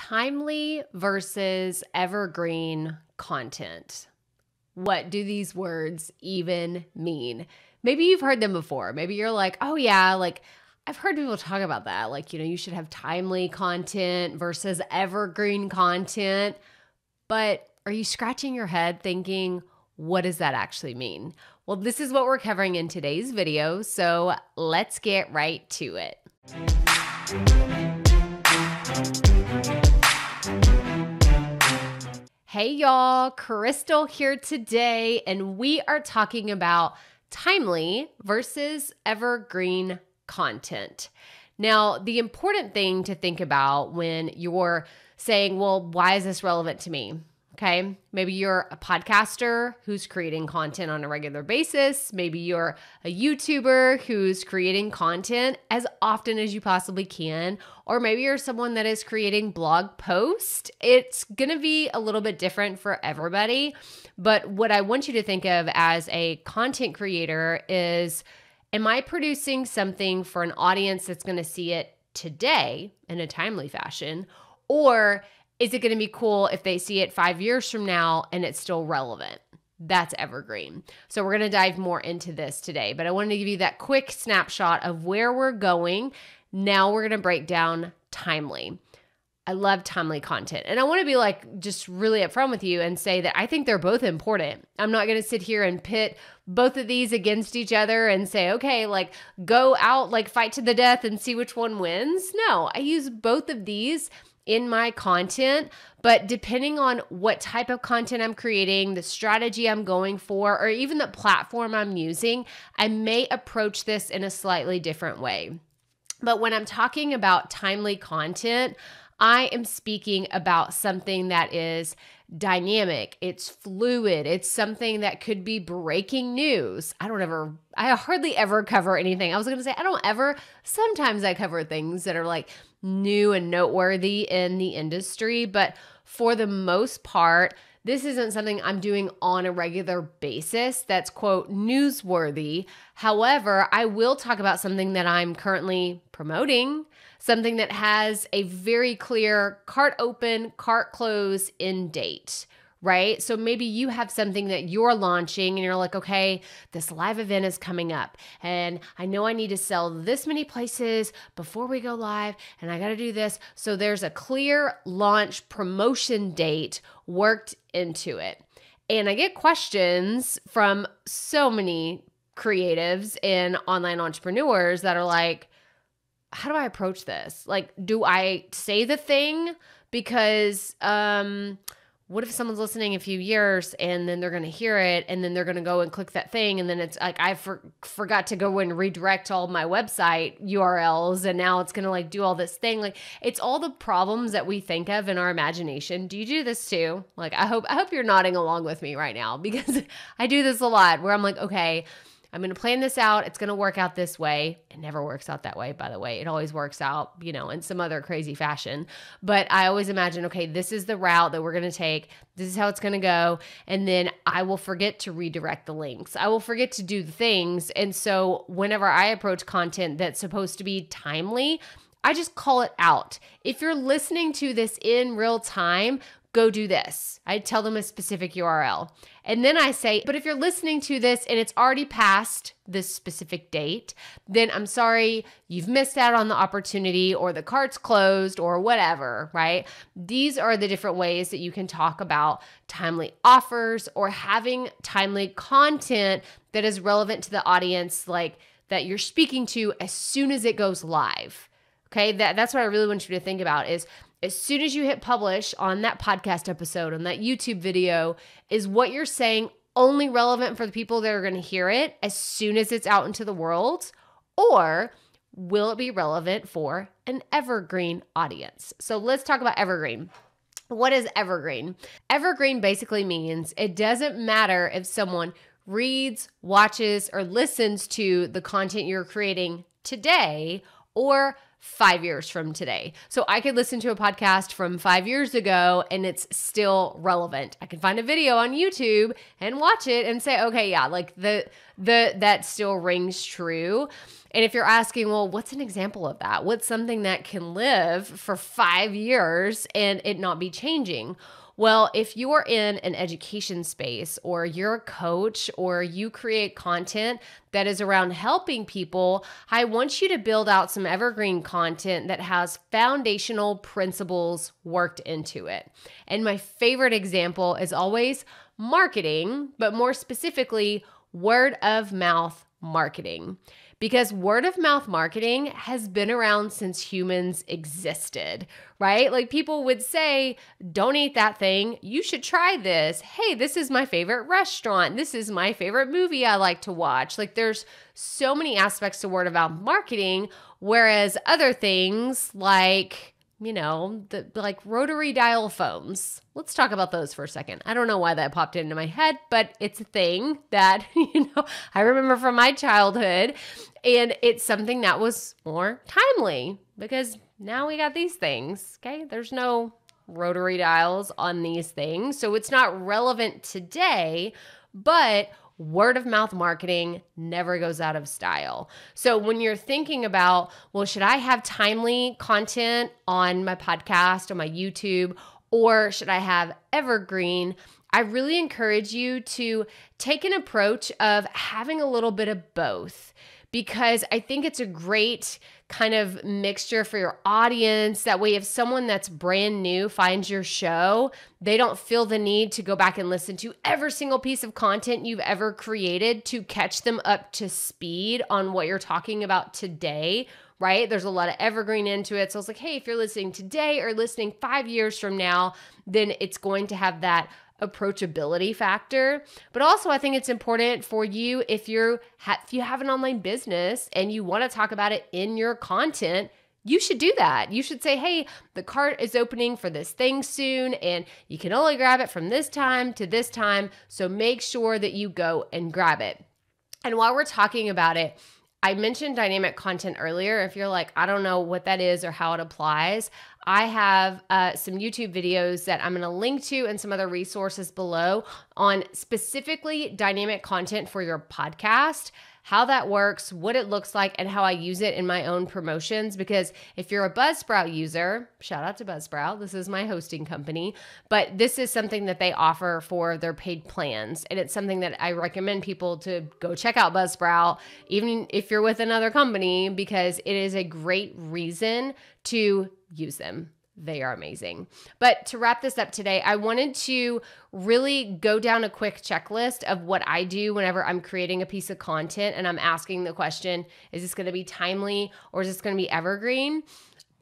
Timely versus evergreen content. What do these words even mean? Maybe you've heard them before. Maybe you're like, oh yeah, like I've heard people talk about that. Like, you should have timely content versus evergreen content. But are you scratching your head thinking, what does that actually mean? Well, this is what we're covering in today's video. So let's get right to it. Hey y'all, Crystal here today, and we are talking about timely versus evergreen content. Now, the important thing to think about when you're saying, well, why is this relevant to me? Okay, maybe you're a podcaster who's creating content on a regular basis. Maybe you're a YouTuber who's creating content as often as you possibly can. Or maybe you're someone that is creating blog posts. It's going to be a little bit different for everybody. But what I want you to think of as a content creator is, am I producing something for an audience that's going to see it today in a timely fashion? Or is it going to be cool if they see it 5 years from now and it's still relevant? That's evergreen. So we're going to dive more into this today, but I wanted to give you that quick snapshot of where we're going. Now we're going to break down timely. I love timely content. And I want to be like just really upfront with you and say that I think they're both important. I'm not going to sit here and pit both of these against each other and say, okay, like go out, like fight to the death and see which one wins. No, I use both of these in my content, but depending on what type of content I'm creating, the strategy I'm going for, or even the platform I'm using, I may approach this in a slightly different way. But when I'm talking about timely content, I am speaking about something that is dynamic, it's fluid, it's something that could be breaking news. I hardly ever cover anything. I was going to say, sometimes I cover things that are like new and noteworthy in the industry, but for the most part, this isn't something I'm doing on a regular basis that's, quote, newsworthy. However, I will talk about something that I'm currently promoting, something that has a very clear cart open, cart close, end date, right? So maybe you have something that you're launching and you're like, okay, this live event is coming up and I know I need to sell this many places before we go live and I got to do this. So there's a clear launch promotion date worked into it. And I get questions from so many creatives and online entrepreneurs that are like, how do I approach this? Like, do I say the thing? Because what if someone's listening in a few years and then they're going to hear it and then they're going to go and click that thing and then it's like I forgot to go and redirect all my website URLs and now it's going to like do all this thing. Like, it's all the problems that we think of in our imagination. Do you do this too? Like, I hope you're nodding along with me right now because I do this a lot where I'm like, okay, I'm going to plan this out. It's going to work out this way. It never works out that way, by the way. It always works out, in some other crazy fashion. But I always imagine, okay, this is the route that we're going to take. This is how it's going to go. And then I will forget to redirect the links. I will forget to do the things. And so whenever I approach content that's supposed to be timely, I just call it out. If you're listening to this in real time, go do this. I tell them a specific URL. And then I say, but if you're listening to this and it's already past this specific date, then I'm sorry, you've missed out on the opportunity or the cart's closed or whatever, right? These are the different ways that you can talk about timely offers or having timely content that is relevant to the audience, like that you're speaking to as soon as it goes live. Okay, that's what I really want you to think about is as soon as you hit publish on that podcast episode, on that YouTube video, is what you're saying only relevant for the people that are going to hear it as soon as it's out into the world? Or will it be relevant for an evergreen audience? So let's talk about evergreen. What is evergreen? Evergreen basically means it doesn't matter if someone reads, watches, or listens to the content you're creating today or 5 years from today. So I could listen to a podcast from 5 years ago and it's still relevant. I can find a video on YouTube and watch it and say, okay, yeah, like that still rings true. And if you're asking, well, what's an example of that? What's something that can live for 5 years and it not be changing? Well, if you're in an education space or you're a coach or you create content that is around helping people, I want you to build out some evergreen content that has foundational principles worked into it. And my favorite example is always marketing, but more specifically, word of mouth marketing. Because word of mouth marketing has been around since humans existed, right? Like people would say, don't eat that thing. You should try this. Hey, this is my favorite restaurant. This is my favorite movie I like to watch. Like there's so many aspects to word of mouth marketing, whereas other things like, like rotary dial phones. Let's talk about those for a second. I don't know why that popped into my head, but it's a thing that, I remember from my childhood, and it's something that was more timely because now we got these things, okay? There's no rotary dials on these things, so it's not relevant today, but word of mouth marketing never goes out of style. So when you're thinking about, well, should I have timely content on my podcast, on my YouTube, or should I have evergreen? I really encourage you to take an approach of having a little bit of both, because I think it's a great kind of mixture for your audience. That way, if someone that's brand new finds your show, they don't feel the need to go back and listen to every single piece of content you've ever created to catch them up to speed on what you're talking about today, right? There's a lot of evergreen into it. So it's like, hey, if you're listening today or listening 5 years from now, then it's going to have that approachability factor. But also I think it's important for you if you have an online business and you want to talk about it in your content, you should do that. You should say, hey, the cart is opening for this thing soon and you can only grab it from this time to this time. So make sure that you go and grab it. And while we're talking about it, I mentioned dynamic content earlier. If you're like, I don't know what that is or how it applies, I have some YouTube videos that I'm going to link to and some other resources below on specifically dynamic content for your podcast, how that works, what it looks like, and how I use it in my own promotions. Because if you're a BuzzSprout user, shout out to BuzzSprout, this is my hosting company, but this is something that they offer for their paid plans. And it's something that I recommend people to go check out BuzzSprout, even if you're with another company, because it is a great reason to use them. They are amazing. But to wrap this up today, I wanted to really go down a quick checklist of what I do whenever I'm creating a piece of content and I'm asking the question, is this going to be timely or is this going to be evergreen?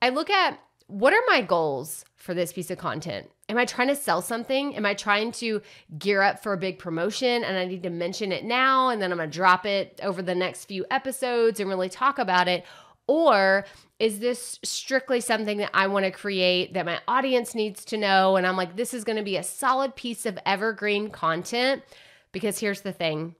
I look at, what are my goals for this piece of content? Am I trying to sell something? Am I trying to gear up for a big promotion and I need to mention it now and then I'm going to drop it over the next few episodes and really talk about it? Or is this strictly something that I want to create that my audience needs to know? And I'm like, this is going to be a solid piece of evergreen content. Because here's the thing,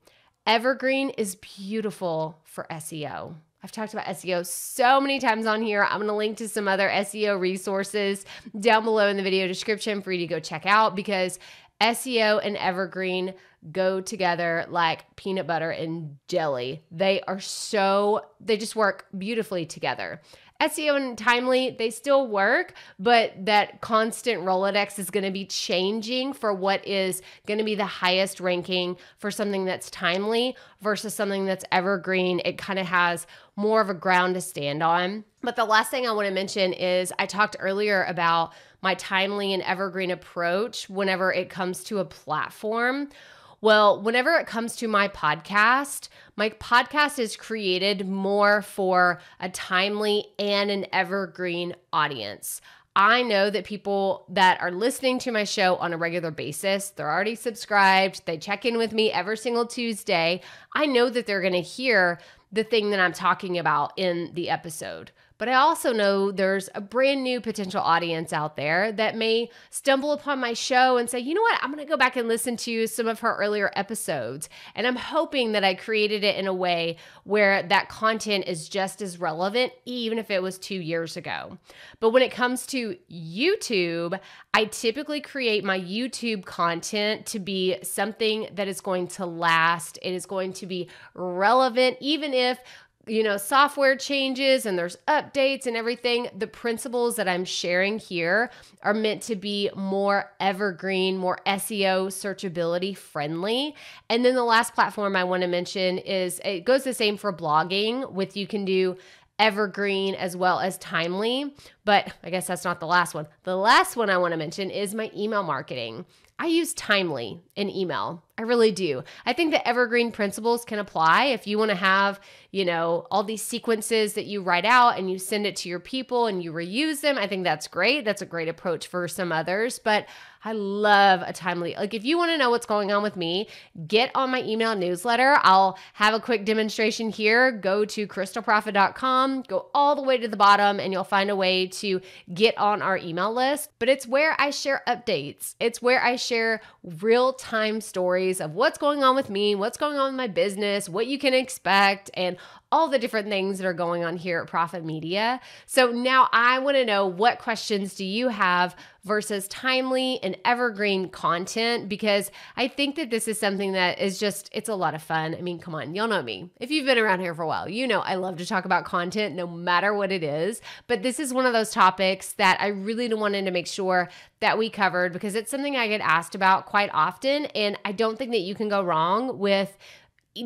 evergreen is beautiful for SEO. I've talked about SEO so many times on here. I'm going to link to some other SEO resources down below in the video description for you to go check out, because SEO and evergreen go together like peanut butter and jelly. They just work beautifully together. SEO and timely, they still work, but that constant Rolodex is going to be changing for what is going to be the highest ranking for something that's timely versus something that's evergreen. It kind of has more of a ground to stand on. But the last thing I want to mention is I talked earlier about my timely and evergreen approach whenever it comes to a platform. Well, whenever it comes to my podcast is created more for a timely and an evergreen audience. I know that people that are listening to my show on a regular basis, they're already subscribed, they check in with me every single Tuesday. I know that they're going to hear the thing that I'm talking about in the episode. but I also know there's a brand new potential audience out there that may stumble upon my show and say, you know what, I'm going to go back and listen to some of her earlier episodes. And I'm hoping that I created it in a way where that content is just as relevant, even if it was 2 years ago. But when it comes to YouTube, I typically create my YouTube content to be something that is going to last. It is going to be relevant, even if software changes and there's updates and everything. The principles that I'm sharing here are meant to be more evergreen, more SEO searchability friendly. And then the last platform I want to mention is, it goes the same for blogging, with you can do Evergreen as well as Timely, but I guess that's not the last one. The last one I want to mention is my email marketing. I use Timely in email. I really do. I think the evergreen principles can apply if you want to have, all these sequences that you write out and you send it to your people and you reuse them. I think that's great. That's a great approach for some others, but I love a Timely. Like, if you want to know what's going on with me, get on my email newsletter. I'll have a quick demonstration here. Go to crystalproffitt.com, go all the way to the bottom, and you'll find a way to get on our email list. But it's where I share updates. It's where I share real-time stories of what's going on with me, what's going on with my business, what you can expect, and all the different things that are going on here at Proffitt Media. So now I want to know, what questions do you have versus timely and evergreen content? Because I think that this is something that is it's a lot of fun. I mean, come on, y'all know me. If you've been around here for a while, I love to talk about content no matter what it is. But this is one of those topics that I really wanted to make sure that we covered, because it's something I get asked about quite often. And I don't think that you can go wrong with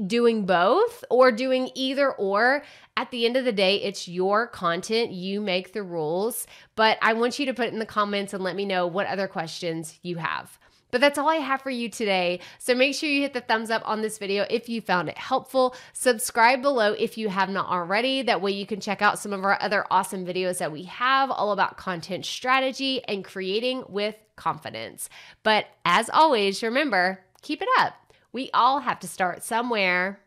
doing both or doing either or. At the end of the day, it's your content. You make the rules. But I want you to put it in the comments and let me know what other questions you have. But that's all I have for you today. So make sure you hit the thumbs up on this video if you found it helpful. Subscribe below if you have not already. That way you can check out some of our other awesome videos that we have all about content strategy and creating with confidence. But as always, remember, keep it up. We all have to start somewhere.